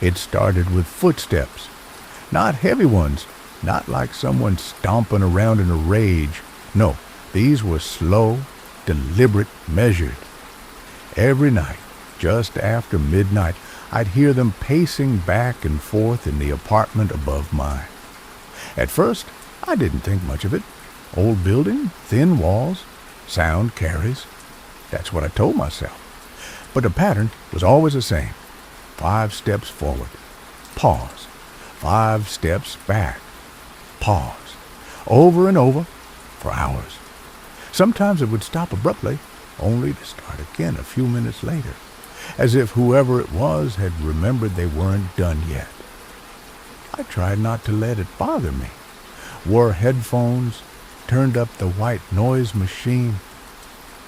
It started with footsteps, not heavy ones, not like someone stomping around in a rage. No, these were slow, deliberate, measured. Every night, just after midnight, I'd hear them pacing back and forth in the apartment above mine. At first, I didn't think much of it. Old building, thin walls, sound carries. That's what I told myself. But the pattern was always the same. 5 steps forward, pause. 5 steps back, pause. Over and over for hours. Sometimes it would stop abruptly, only to start again a few minutes later, as if whoever it was had remembered they weren't done yet. I tried not to let it bother me. Wore headphones, turned up the white noise machine.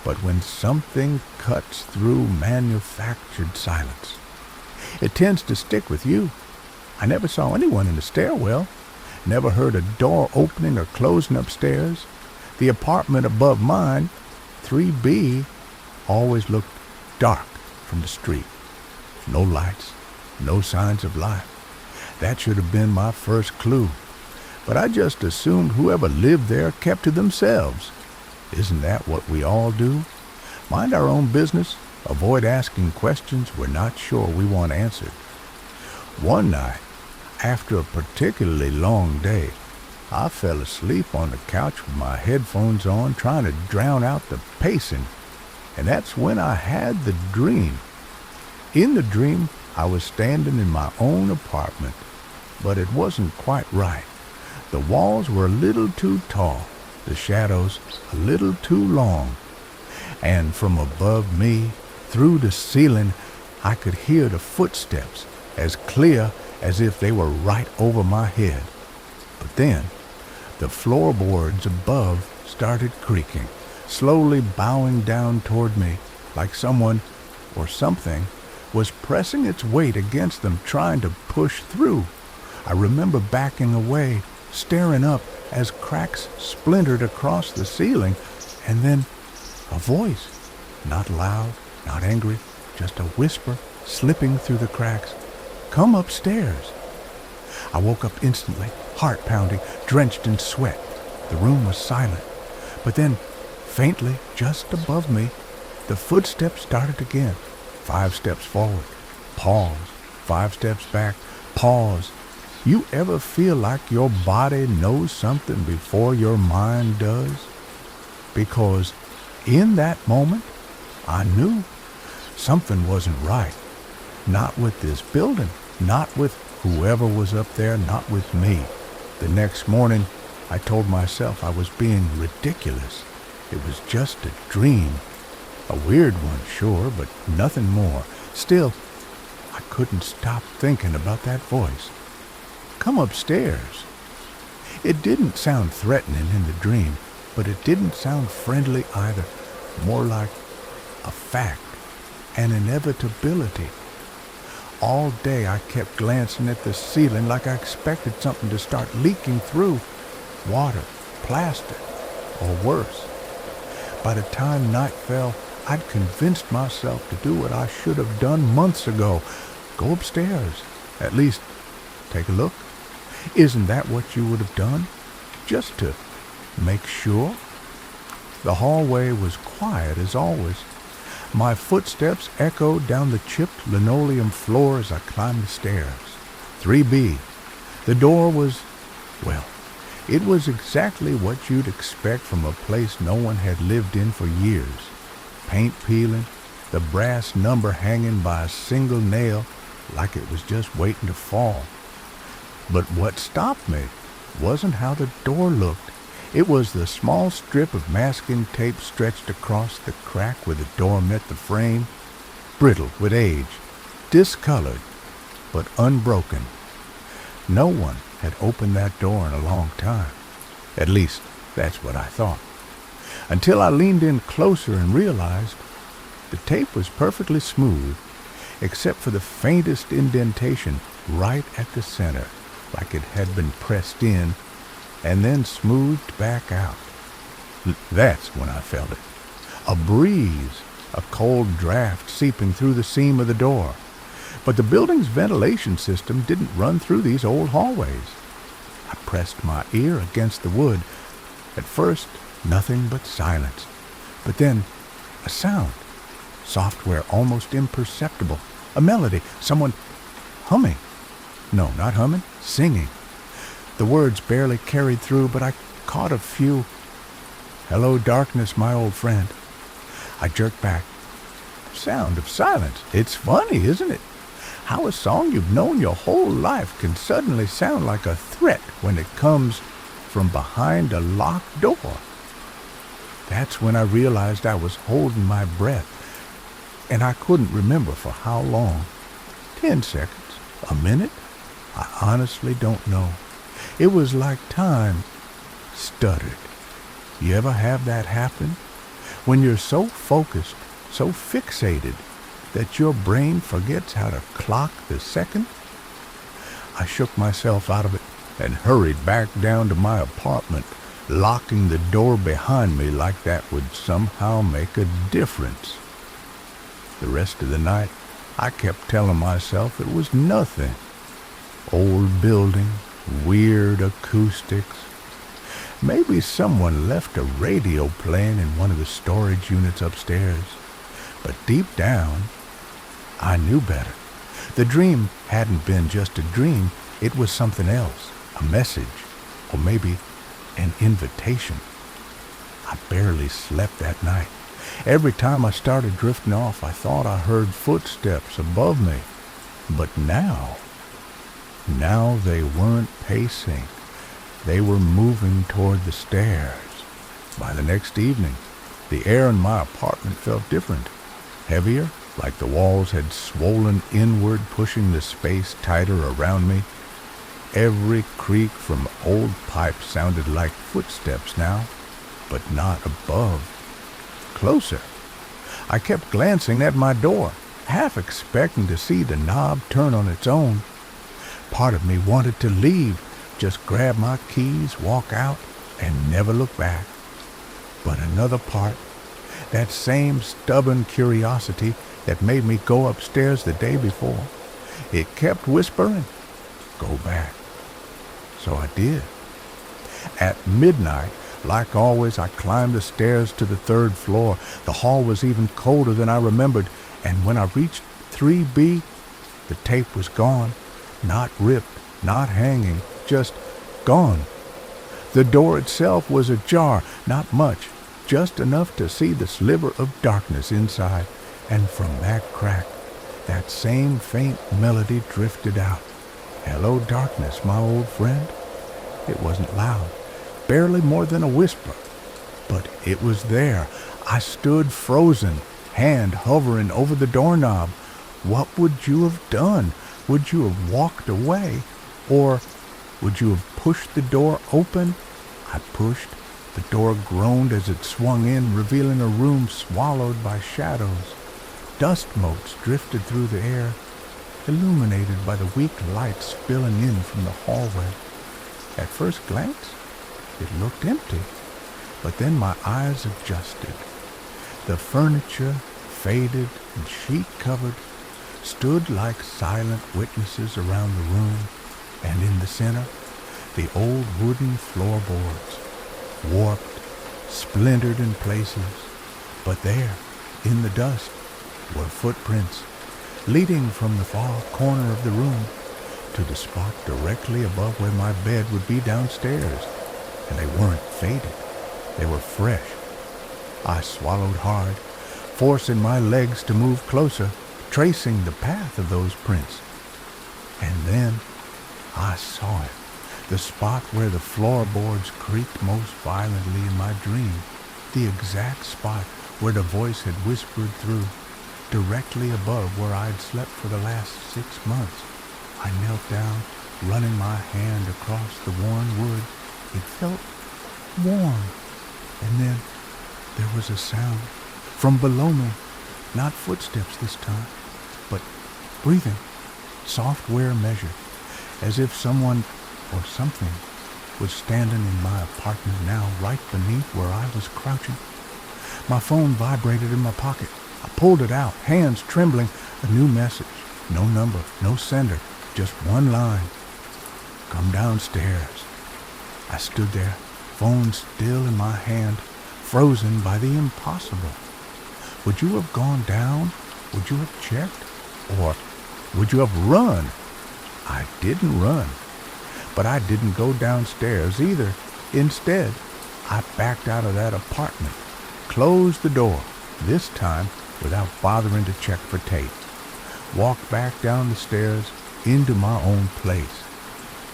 But when something cuts through manufactured silence, it tends to stick with you. I never saw anyone in the stairwell, never heard a door opening or closing upstairs. The apartment above mine, 3B, always looked dark from the street. No lights, no signs of life. That should have been my first clue. But I just assumed whoever lived there kept to themselves. Isn't that what we all do? Mind our own business, avoid asking questions we're not sure we want answered. One night, after a particularly long day, I fell asleep on the couch with my headphones on, trying to drown out the pacing. And that's when I had the dream. In the dream, I was standing in my own apartment, but it wasn't quite right. The walls were a little too tall, the shadows a little too long, and from above me, through the ceiling, I could hear the footsteps as clear as if they were right over my head. But then, the floorboards above started creaking, slowly bowing down toward me, like someone or something was pressing its weight against them, trying to push through. I remember backing away, staring up as cracks splintered across the ceiling, and then a voice, not loud, not angry, just a whisper slipping through the cracks. "Come upstairs." I woke up instantly, heart pounding, drenched in sweat. The room was silent, but then, faintly, just above me, the footsteps started again. 5 steps forward, pause. 5 steps back, pause. You ever feel like your body knows something before your mind does? Because in that moment, I knew something wasn't right. Not with this building, not with whoever was up there, not with me. The next morning, I told myself I was being ridiculous. It was just a dream. A weird one, sure, but nothing more. Still, I couldn't stop thinking about that voice. "Come upstairs." It didn't sound threatening in the dream, but it didn't sound friendly either. More like a fact, an inevitability. All day I kept glancing at the ceiling like I expected something to start leaking through. Water, plaster, or worse. By the time night fell, I'd convinced myself to do what I should have done months ago. Go upstairs. At least, take a look. Isn't that what you would have done? Just to make sure? The hallway was quiet as always. My footsteps echoed down the chipped linoleum floor as I climbed the stairs. 3B. The door was, well, it was exactly what you'd expect from a place no one had lived in for years. Paint peeling, the brass number hanging by a single nail like it was just waiting to fall. But what stopped me wasn't how the door looked. It was the small strip of masking tape stretched across the crack where the door met the frame, brittle with age, discolored, but unbroken. No one had opened that door in a long time. At least, that's what I thought. Until I leaned in closer and realized the tape was perfectly smooth, except for the faintest indentation right at the center, like it had been pressed in and then smoothed back out. That's when I felt it. A breeze, a cold draft seeping through the seam of the door. But the building's ventilation system didn't run through these old hallways. I pressed my ear against the wood. At first, nothing but silence. But then, a sound. Software almost imperceptible. A melody. Someone humming. No, not humming. Singing. The words barely carried through, but I caught a few. "Hello, darkness, my old friend." I jerked back. Sound of silence. It's funny, isn't it? How a song you've known your whole life can suddenly sound like a threat when it comes from behind a locked door. That's when I realized I was holding my breath, and I couldn't remember for how long. 10 seconds? A minute? I honestly don't know. It was like time stuttered. You ever have that happen? When you're so focused, so fixated, that your brain forgets how to clock the second? I shook myself out of it and hurried back down to my apartment, locking the door behind me like that would somehow make a difference. The rest of the night, I kept telling myself it was nothing. Old building, weird acoustics. Maybe someone left a radio playing in one of the storage units upstairs. But deep down, I knew better. The dream hadn't been just a dream. It was something else, a message, or maybe an invitation. I barely slept that night. Every time I started drifting off, I thought I heard footsteps above me. But now they weren't pacing. They were moving toward the stairs. By the next evening, the air in my apartment felt different. Heavier, like the walls had swollen inward, pushing the space tighter around me. Every creak from old pipes sounded like footsteps now, but not above. Closer. I kept glancing at my door, half expecting to see the knob turn on its own. Part of me wanted to leave, just grab my keys, walk out, and never look back. But another part, that same stubborn curiosity that made me go upstairs the day before, it kept whispering, "Go back." So I did. At midnight, like always, I climbed the stairs to the 3rd floor. The hall was even colder than I remembered, and when I reached 3B, the tape was gone. Not ripped, not hanging, just gone. The door itself was ajar, not much, just enough to see the sliver of darkness inside, and from that crack, that same faint melody drifted out. "Hello, darkness, my old friend." It wasn't loud, barely more than a whisper, but it was there. I stood frozen, hand hovering over the doorknob. What would you have done? Would you have walked away? Or would you have pushed the door open? I pushed. The door groaned as it swung in, revealing a room swallowed by shadows. Dust motes drifted through the air, illuminated by the weak light spilling in from the hallway. At first glance, it looked empty, but then my eyes adjusted. The furniture, faded and sheet-covered, stood like silent witnesses around the room, and in the center, the old wooden floorboards, warped, splintered in places, but there, in the dust, were footprints, leading from the far corner of the room to the spot directly above where my bed would be downstairs, and they weren't faded, they were fresh. I swallowed hard, forcing my legs to move closer, tracing the path of those prints. And then I saw it, the spot where the floorboards creaked most violently in my dream, the exact spot where the voice had whispered through, directly above where I'd slept for the last 6 months. I knelt down, running my hand across the worn wood. It felt warm. And then there was a sound from below me, not footsteps this time, but breathing, software measured, as if someone or something was standing in my apartment now, right beneath where I was crouching. My phone vibrated in my pocket. I pulled it out, hands trembling. A new message. No number, no sender, just one line. Come downstairs. I stood there, phone still in my hand, frozen by the impossible. Would you have gone down? Would you have checked? Or would you have run? I didn't run, but I didn't go downstairs either. Instead, I backed out of that apartment, closed the door, this time without bothering to check for tape, walked back down the stairs into my own place,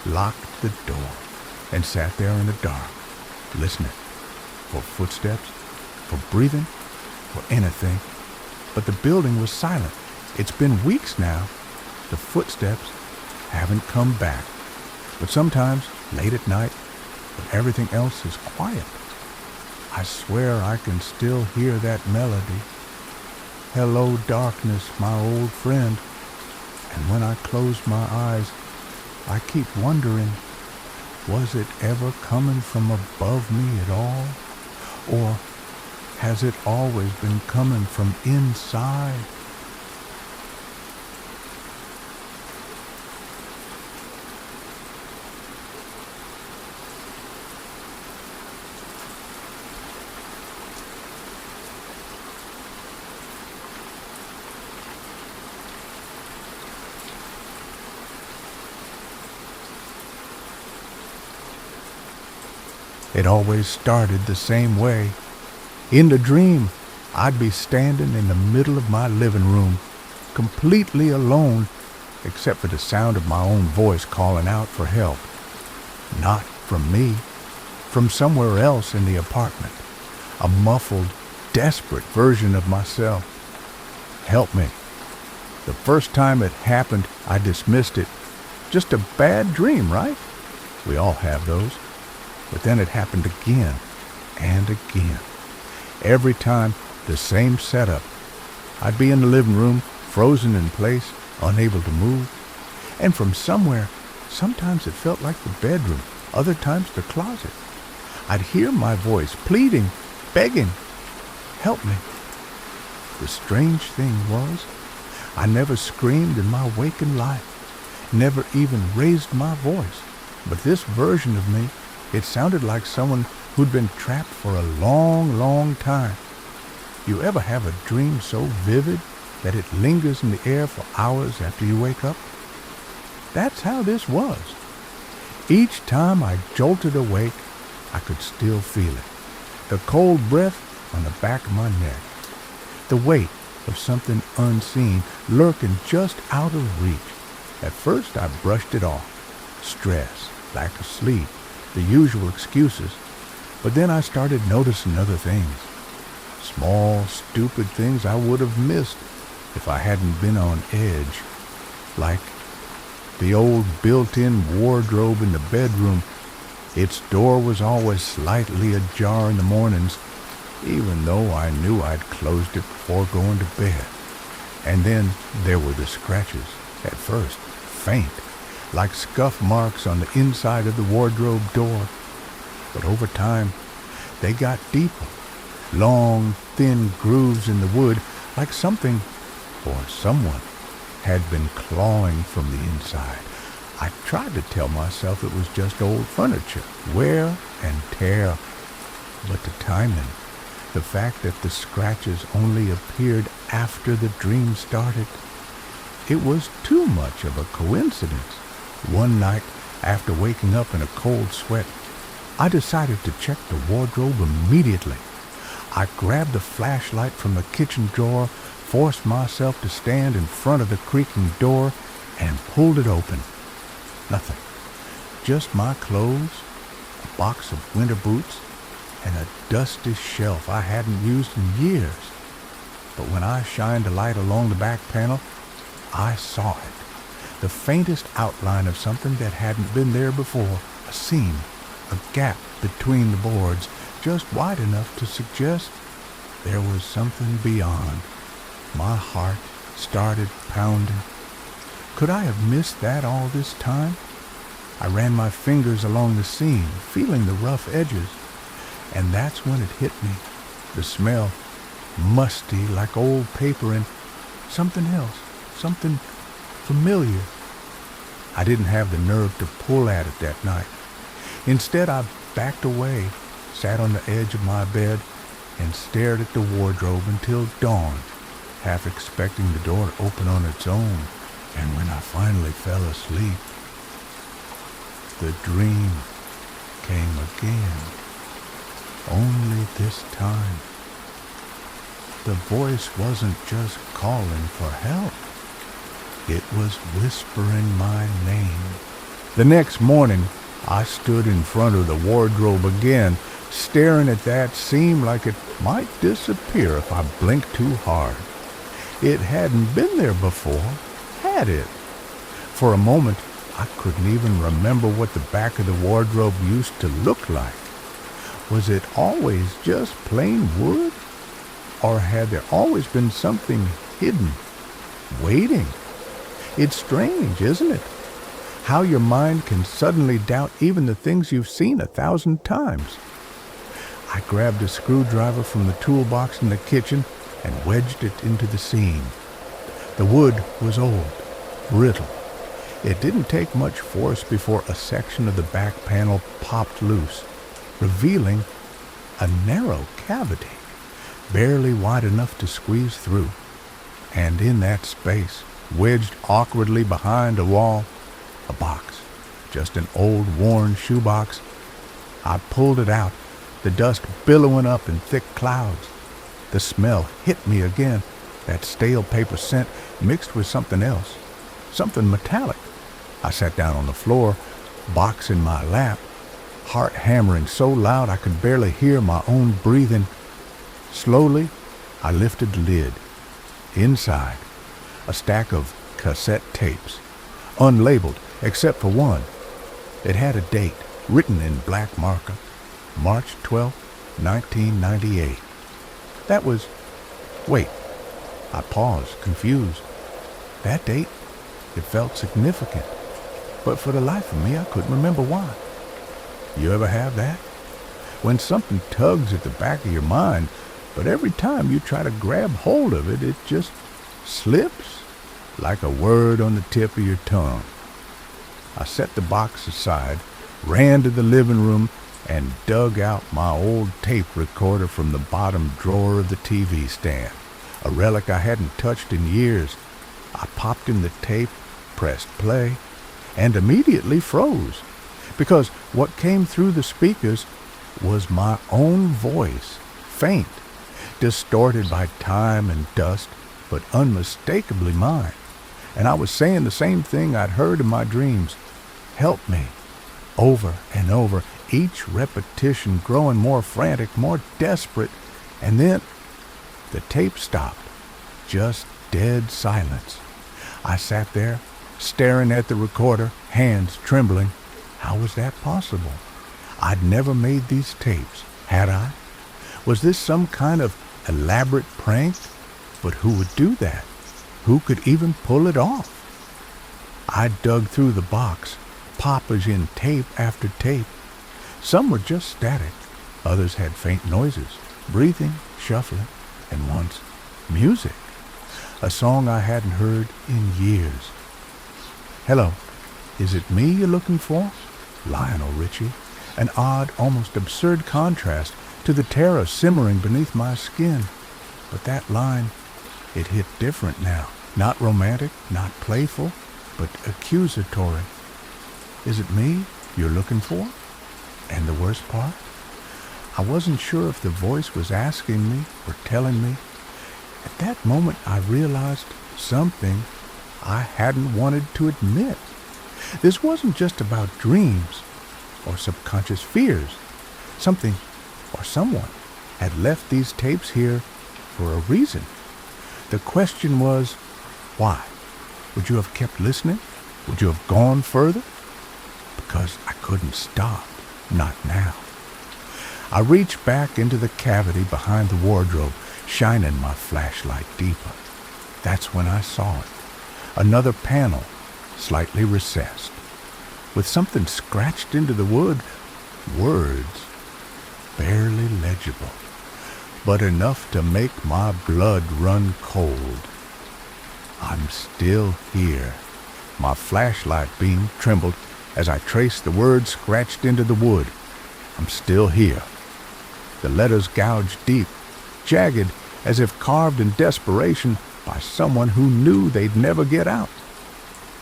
locked the door, and sat there in the dark, listening for footsteps, for breathing, for anything. But the building was silent. It's been weeks now. The footsteps haven't come back. But sometimes, late at night, when everything else is quiet, I swear I can still hear that melody. Hello, darkness, my old friend. And when I close my eyes, I keep wondering, was it ever coming from above me at all? Or has it always been coming from inside? It always started the same way. In the dream, I'd be standing in the middle of my living room, completely alone, except for the sound of my own voice calling out for help. Not from me, from somewhere else in the apartment. A muffled, desperate version of myself. Help me. The first time it happened, I dismissed it. Just a bad dream, right? We all have those. But then it happened again and again. Every time, the same setup. I'd be in the living room, frozen in place, unable to move. And from somewhere, sometimes it felt like the bedroom, other times the closet. I'd hear my voice pleading, begging, help me. The strange thing was, I never screamed in my waking life, never even raised my voice. But this version of me, it sounded like someone who'd been trapped for a long, long time. You ever have a dream so vivid that it lingers in the air for hours after you wake up? That's how this was. Each time I jolted awake, I could still feel it. The cold breath on the back of my neck. The weight of something unseen lurking just out of reach. At first I brushed it off. Stress, lack of sleep, the usual excuses. But then I started noticing other things. Small, stupid things I would have missed if I hadn't been on edge. Like the old built-in wardrobe in the bedroom. Its door was always slightly ajar in the mornings, even though I knew I'd closed it before going to bed. And then there were the scratches, at first faint, like scuff marks on the inside of the wardrobe door. But over time, they got deeper, long, thin grooves in the wood, like something or someone had been clawing from the inside. I tried to tell myself it was just old furniture, wear and tear. But the timing, the fact that the scratches only appeared after the dream started, it was too much of a coincidence. One night, after waking up in a cold sweat, I decided to check the wardrobe immediately. I grabbed the flashlight from the kitchen drawer, forced myself to stand in front of the creaking door, and pulled it open. Nothing. Just my clothes, a box of winter boots, and a dusty shelf I hadn't used in years. But when I shined a light along the back panel, I saw it. The faintest outline of something that hadn't been there before, a seam, a gap between the boards, just wide enough to suggest there was something beyond. My heart started pounding. Could I have missed that all this time? I ran my fingers along the seam, feeling the rough edges, and that's when it hit me. The smell, musty like old paper, and something else, something familiar. I didn't have the nerve to pull at it that night. Instead, I backed away, sat on the edge of my bed, and stared at the wardrobe until dawn, half expecting the door to open on its own. And when I finally fell asleep, the dream came again. Only this time, the voice wasn't just calling for help. It was whispering my name. The next morning, I stood in front of the wardrobe again, staring at that seemed like it might disappear if I blinked too hard. It hadn't been there before, had it? For a moment, I couldn't even remember what the back of the wardrobe used to look like. Was it always just plain wood? Or had there always been something hidden, waiting? It's strange, isn't it? How your mind can suddenly doubt even the things you've seen 1,000 times. I grabbed a screwdriver from the toolbox in the kitchen and wedged it into the seam. The wood was old, brittle. It didn't take much force before a section of the back panel popped loose, revealing a narrow cavity, barely wide enough to squeeze through. And in that space, wedged awkwardly behind a wall, a box, just an old worn shoebox. I pulled it out, the dust billowing up in thick clouds. The smell hit me again, that stale paper scent mixed with something else, something metallic. I sat down on the floor, box in my lap, heart hammering so loud I could barely hear my own breathing. Slowly, I lifted the lid. Inside, a stack of cassette tapes, unlabeled except for one. It had a date written in black marker, March 12, 1998. That was... Wait. I paused, confused. That date, it felt significant. But for the life of me, I couldn't remember why. You ever have that? When something tugs at the back of your mind, but every time you try to grab hold of it, it just slips like a word on the tip of your tongue. I set the box aside, ran to the living room, and dug out my old tape recorder from the bottom drawer of the TV stand, a relic I hadn't touched in years. I popped in the tape, pressed play, and immediately froze, because what came through the speakers was my own voice, faint, distorted by time and dust, but unmistakably mine. And I was saying the same thing I'd heard in my dreams. Help me. Over and over, each repetition growing more frantic, more desperate. And then the tape stopped. Just dead silence. I sat there, staring at the recorder, hands trembling. How was that possible? I'd never made these tapes, had I? Was this some kind of elaborate prank? But who would do that? Who could even pull it off? I dug through the box, papas in tape after tape. Some were just static. Others had faint noises, breathing, shuffling, and once, music. A song I hadn't heard in years. Hello, is it me you're looking for? Lionel Richie. An odd, almost absurd contrast to the terror simmering beneath my skin. But that line, it hit different now. Not romantic, not playful, but accusatory. Is it me you're looking for? And the worst part? I wasn't sure if the voice was asking me or telling me. At that moment, I realized something I hadn't wanted to admit. This wasn't just about dreams or subconscious fears. Something or someone had left these tapes here for a reason. The question was, why? Would you have kept listening? Would you have gone further? Because I couldn't stop. Not now. I reached back into the cavity behind the wardrobe, shining my flashlight deeper. That's when I saw it. Another panel, slightly recessed, with something scratched into the wood. Words, barely legible, but enough to make my blood run cold. I'm still here. My flashlight beam trembled as I traced the words scratched into the wood. I'm still here. The letters gouged deep, jagged as if carved in desperation by someone who knew they'd never get out.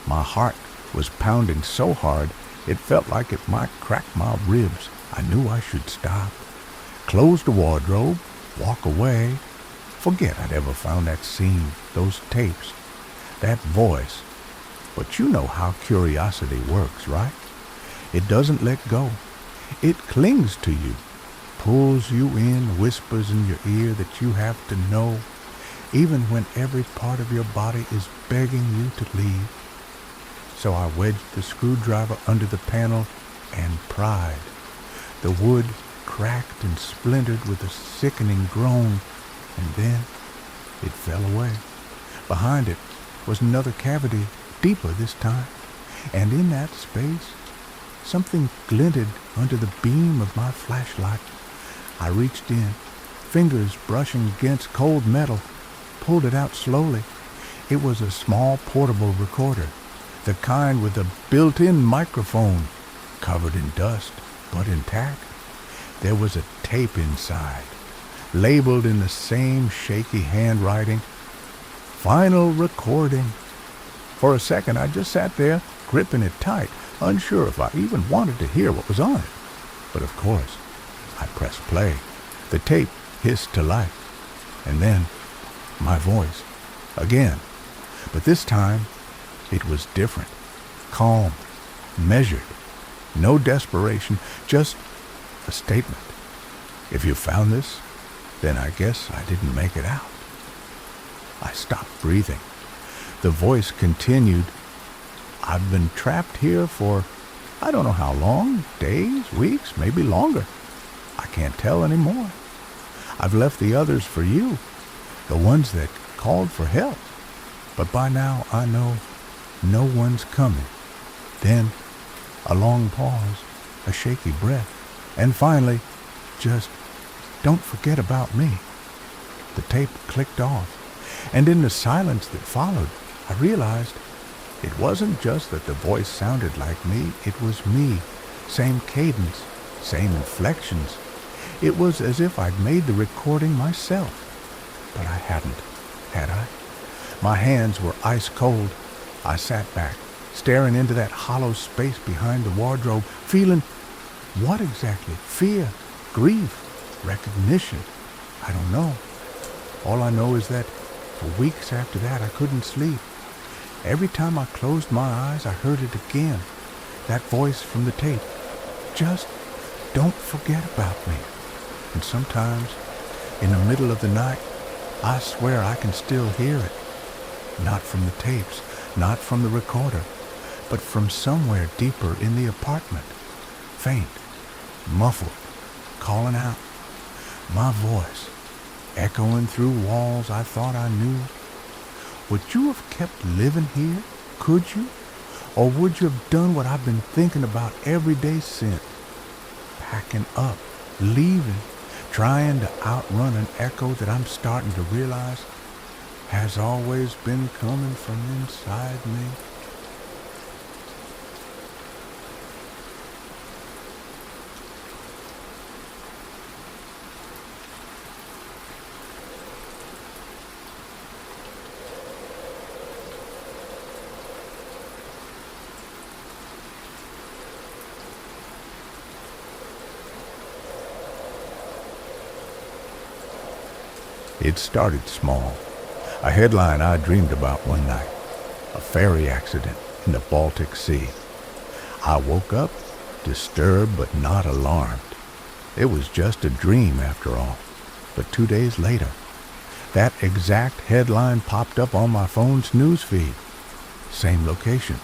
My heart was pounding so hard it felt like it might crack my ribs. I knew I should stop, close the wardrobe, walk away, forget I'd ever found that scene, those tapes, that voice. But you know how curiosity works, right? It doesn't let go. It clings to you, pulls you in, whispers in your ear that you have to know, even when every part of your body is begging you to leave. So I wedged the screwdriver under the panel and pried. The wood cracked and splintered with a sickening groan, and then it fell away. Behind it was another cavity, deeper this time, and in that space, something glinted under the beam of my flashlight. I reached in, fingers brushing against cold metal, pulled it out slowly. It was a small portable recorder, the kind with a built-in microphone, covered in dust, but intact. There was a tape inside, labeled in the same shaky handwriting, "Final recording." For a second, I just sat there, gripping it tight, unsure if I even wanted to hear what was on it. But of course, I pressed play. The tape hissed to life. And then, my voice, again. But this time, it was different, calm, measured. No desperation, just a statement. If you found this, then I guess I didn't make it out. I stopped breathing. The voice continued, "I've been trapped here for I don't know how long, days, weeks, maybe longer. I can't tell anymore. I've left the others for you, the ones that called for help. But by now I know no one's coming." Then a long pause, a shaky breath, and finally, just "Don't forget about me." The tape clicked off, and in the silence that followed, I realized it wasn't just that the voice sounded like me, it was me, same cadence, same inflections. It was as if I'd made the recording myself. But I hadn't, had I? My hands were ice cold. I sat back, staring into that hollow space behind the wardrobe, feeling what exactly? Fear, grief, recognition? I don't know. All I know is that for weeks after that I couldn't sleep. Every time I closed my eyes, I heard it again. That voice from the tape. Just don't forget about me. And sometimes, in the middle of the night, I swear I can still hear it. Not from the tapes, not from the recorder, but from somewhere deeper in the apartment. Faint, muffled, calling out. My voice, echoing through walls I thought I knew. Would you have kept living here? Could you? Or would you have done what I've been thinking about every day since? Packing up, leaving, trying to outrun an echo that I'm starting to realize has always been coming from inside me. It started small. A headline I dreamed about one night. A ferry accident in the Baltic Sea. I woke up, disturbed but not alarmed. It was just a dream after all. But 2 days later, that exact headline popped up on my phone's news feed. Same location,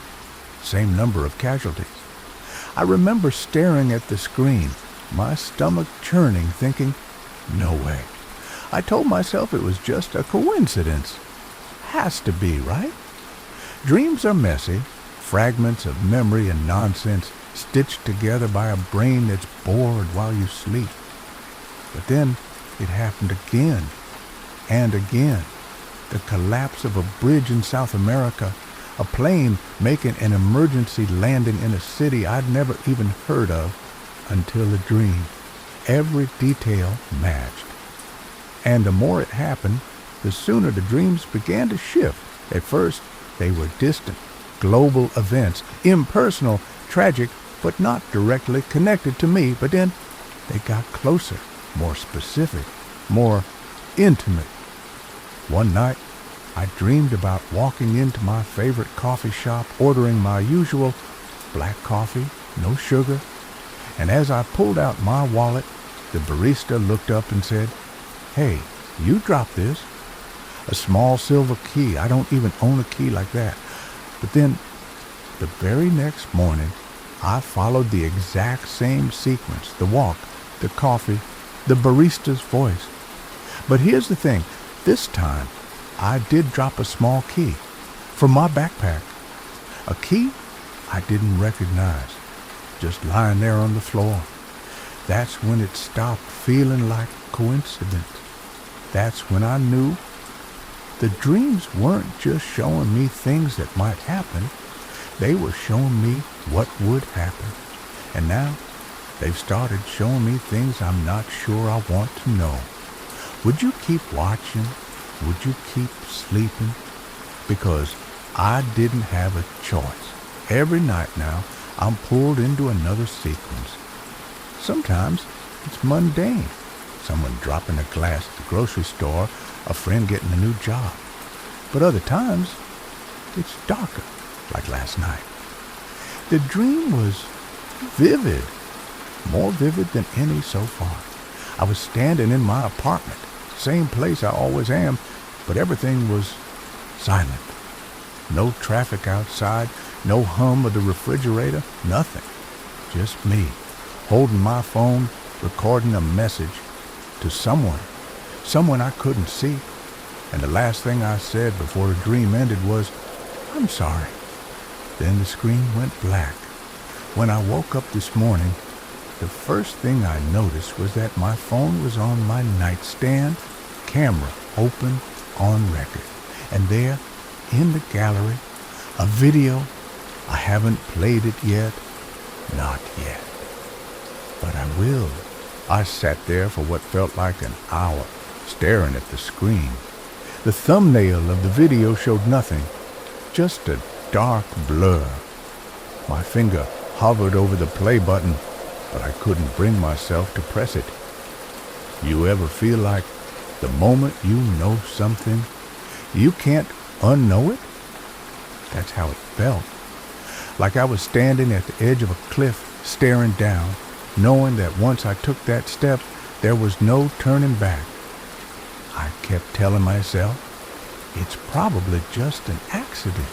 same number of casualties. I remember staring at the screen, my stomach churning, thinking, no way. I told myself it was just a coincidence. Has to be, right? Dreams are messy, fragments of memory and nonsense stitched together by a brain that's bored while you sleep. But then it happened again and again. The collapse of a bridge in South America, A plane making an emergency landing in a city I'd never even heard of until the dream. Every detail matched. And the more it happened, the sooner the dreams began to shift. At first, they were distant, global events, impersonal, tragic, but not directly connected to me. But then they got closer, more specific, more intimate. One night, I dreamed about walking into my favorite coffee shop, ordering my usual black coffee, no sugar. And as I pulled out my wallet, the barista looked up and said, "Hey, you dropped this." A small silver key. I don't even own a key like that. But then, the very next morning, I followed the exact same sequence. The walk, the coffee, the barista's voice. But here's the thing. This time, I did drop a small key from my backpack. A key I didn't recognize, just lying there on the floor. That's when it stopped feeling like coincidence. That's when I knew the dreams weren't just showing me things that might happen. They were showing me what would happen. And now they've started showing me things I'm not sure I want to know. Would you keep watching? Would you keep sleeping? Because I didn't have a choice. Every night now, I'm pulled into another sequence. Sometimes it's mundane. Someone dropping a glass at the grocery store, a friend getting a new job. But other times, it's darker, like last night. The dream was vivid, more vivid than any so far. I was standing in my apartment, same place I always am, but everything was silent. No traffic outside, no hum of the refrigerator, nothing. Just me, holding my phone, recording a message to someone I couldn't see. And the last thing I said before the dream ended was, "I'm sorry." Then the screen went black. When I woke up this morning, the first thing I noticed was that my phone was on my nightstand, camera open on record. And there, in the gallery, a video. I haven't played it yet. Not yet. But I will. I sat there for what felt like an hour, staring at the screen. The thumbnail of the video showed nothing, just a dark blur. My finger hovered over the play button, but I couldn't bring myself to press it. You ever feel like the moment you know something, you can't unknow it? That's how it felt. Like I was standing at the edge of a cliff, staring down, knowing that once I took that step, there was no turning back. I kept telling myself, it's probably just an accident.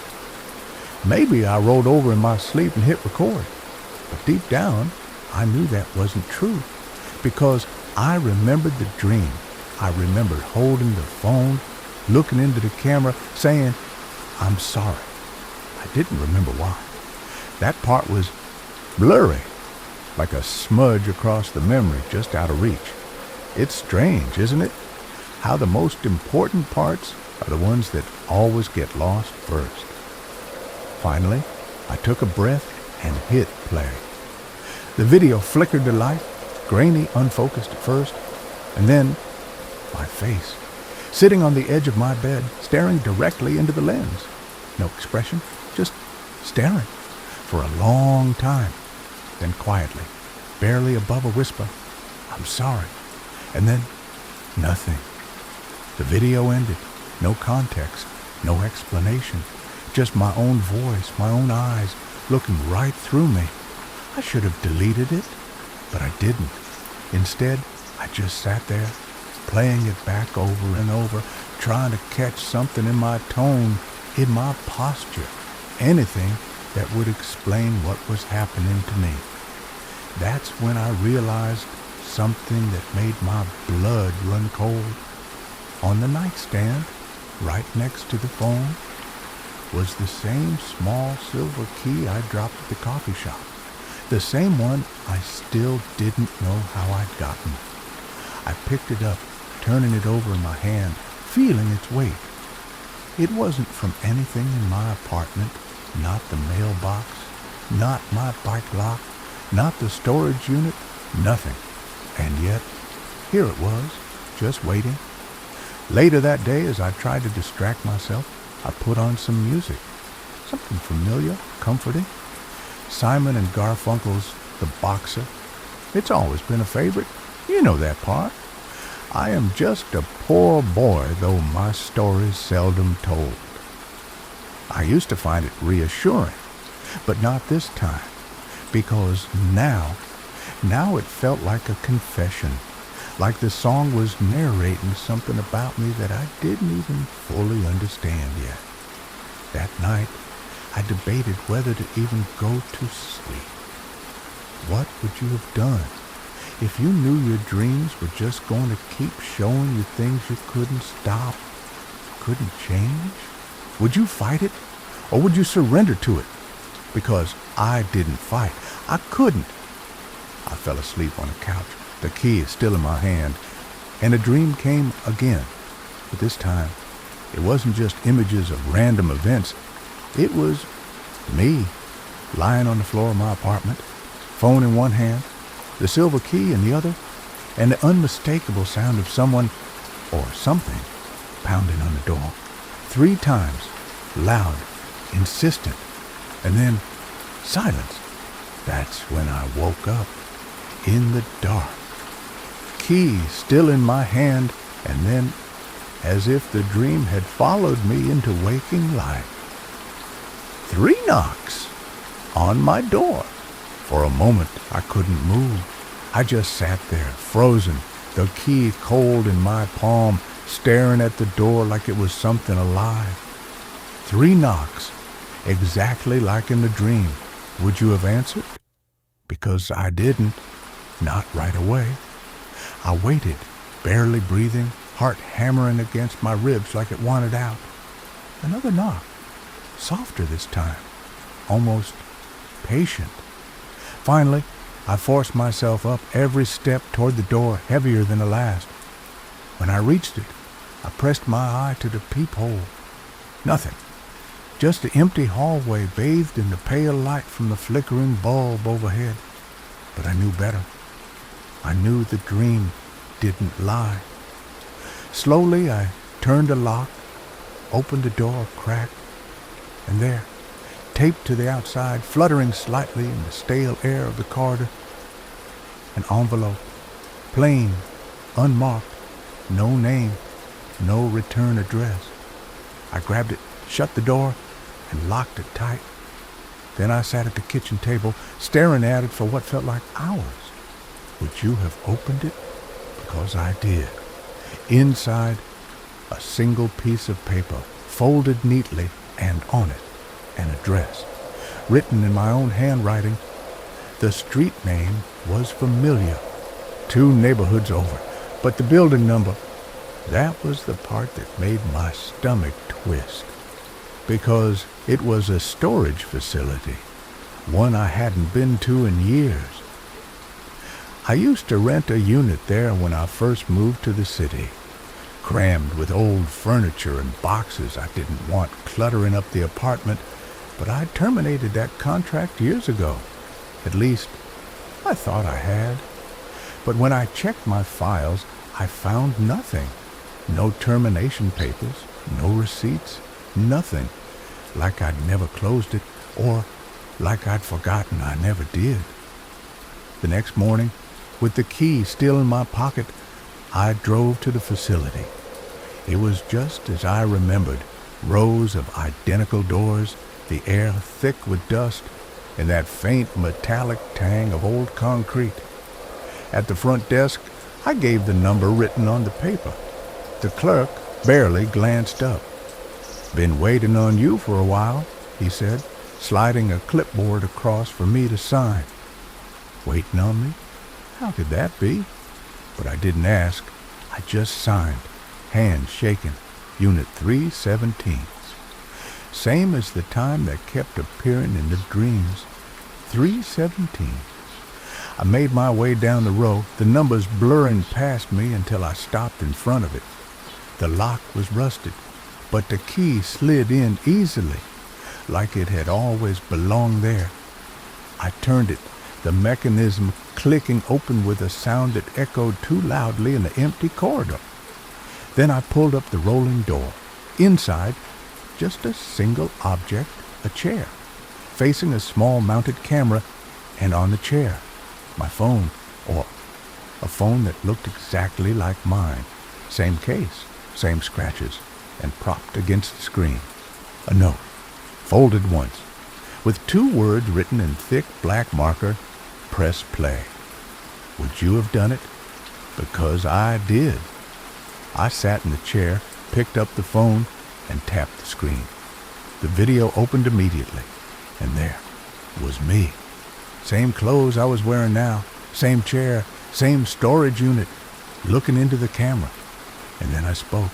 Maybe I rolled over in my sleep and hit record. But deep down, I knew that wasn't true, because I remembered the dream. I remembered holding the phone, looking into the camera, saying, "I'm sorry." I didn't remember why. That part was blurry, like a smudge across the memory, just out of reach. It's strange, isn't it? How the most important parts are the ones that always get lost first. Finally, I took a breath and hit play. The video flickered to life, grainy, unfocused at first, and then my face, sitting on the edge of my bed, staring directly into the lens. No expression, just staring for a long time. Then quietly, barely above a whisper, "I'm sorry." And then nothing. The video ended. No context, no explanation. Just my own voice, my own eyes, looking right through me. I should have deleted it, but I didn't. Instead, I just sat there, playing it back over and over, trying to catch something in my tone, in my posture, anything that would explain what was happening to me. That's when I realized something that made my blood run cold. On the nightstand, right next to the phone, was the same small silver key I dropped at the coffee shop. The same one I still didn't know how I'd gotten. I picked it up, turning it over in my hand, feeling its weight. It wasn't from anything in my apartment, not the mailbox, not my bike lock, not the storage unit, nothing. And yet, here it was, just waiting. Later that day, as I tried to distract myself, I put on some music. Something familiar, comforting. Simon and Garfunkel's The Boxer. It's always been a favorite. You know that part. I am just a poor boy, though my story's seldom told. I used to find it reassuring, but not this time, because now it felt like a confession, like the song was narrating something about me that I didn't even fully understand yet. That night, I debated whether to even go to sleep. What would you have done if you knew your dreams were just going to keep showing you things you couldn't stop, couldn't change? Would you fight it, or would you surrender to it? Because I didn't fight. I couldn't. I fell asleep on a couch. The key is still in my hand, and a dream came again. But this time, it wasn't just images of random events. It was me, lying on the floor of my apartment, phone in one hand, the silver key in the other, and the unmistakable sound of someone or something pounding on the door. 3 times, loud, insistent, and then silence. That's when I woke up, in the dark. Key still in my hand, and then, as if the dream had followed me into waking life, 3 knocks on my door. For a moment, I couldn't move. I just sat there, frozen, the key cold in my palm, staring at the door like it was something alive. 3 knocks, exactly like in the dream. Would you have answered? Because I didn't, not right away. I waited, barely breathing, heart hammering against my ribs like it wanted out. Another knock, softer this time, almost patient. Finally, I forced myself up every step toward the door, heavier than the last. When I reached it, I pressed my eye to the peephole. Nothing. Just the empty hallway bathed in the pale light from the flickering bulb overhead. But I knew better. I knew the dream didn't lie. Slowly, I turned the lock, opened the door a crack, and there, taped to the outside, fluttering slightly in the stale air of the corridor, an envelope, plain, unmarked, no name, no return address. I grabbed it, shut the door, and locked it tight. Then I sat at the kitchen table, staring at it for what felt like hours. Would you have opened it? Because I did. Inside, a single piece of paper, folded neatly, and on it, an address, written in my own handwriting. The street name was familiar, 2 neighborhoods over, but the building number, that was the part that made my stomach twist, because it was a storage facility, one I hadn't been to in years. I used to rent a unit there when I first moved to the city, crammed with old furniture and boxes I didn't want cluttering up the apartment, but I terminated that contract years ago. At least, I thought I had. But when I checked my files, I found nothing. No termination papers, no receipts, nothing. Like I'd never closed it, or like I'd forgotten I never did. The next morning, with the key still in my pocket, I drove to the facility. It was just as I remembered, rows of identical doors, the air thick with dust, and that faint metallic tang of old concrete. At the front desk, I gave the number written on the paper. The clerk barely glanced up. "Been waiting on you for a while," he said, sliding a clipboard across for me to sign. Waiting on me? How could that be? But I didn't ask. I just signed, hand shaking, Unit 317. Same as the time that kept appearing in the dreams. 317. I made my way down the row, the numbers blurring past me until I stopped in front of it. The lock was rusted, but the key slid in easily, like it had always belonged there. I turned it, the mechanism clicking open with a sound that echoed too loudly in the empty corridor. Then I pulled up the rolling door. Inside, just a single object, a chair, facing a small mounted camera, and on the chair, my phone, or a phone that looked exactly like mine. Same case, same scratches, and propped against the screen. A note, folded once, with 2 words written in thick black marker, press play. Would you have done it? Because I did. I sat in the chair, picked up the phone, and tapped the screen. The video opened immediately, and there was me. Same clothes I was wearing now, same chair, same storage unit, looking into the camera. And then I spoke.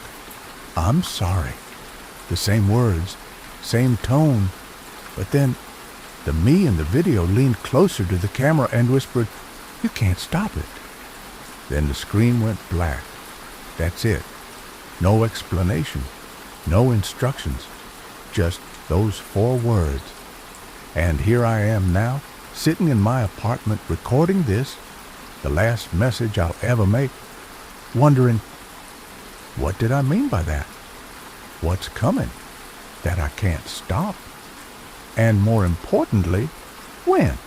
I'm sorry. The same words, same tone, but then the me in the video leaned closer to the camera and whispered, "You can't stop it." Then the screen went black. That's it. No explanation, no instructions, just those 4 words. And here I am now, sitting in my apartment recording this, the last message I'll ever make, wondering, what did I mean by that? What's coming that I can't stop? And more importantly, when?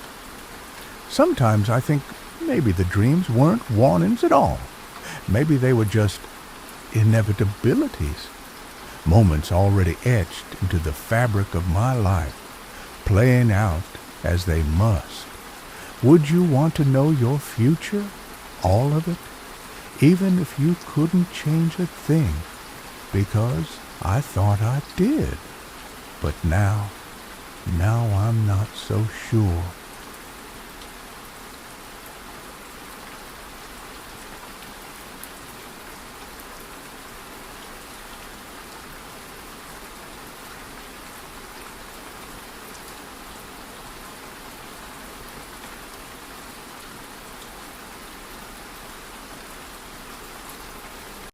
Sometimes I think maybe the dreams weren't warnings at all. Maybe they were just inevitabilities, moments already etched into the fabric of my life, playing out as they must. Would you want to know your future? All of it? Even if you couldn't change a thing? Because I thought I did. But now I'm not so sure.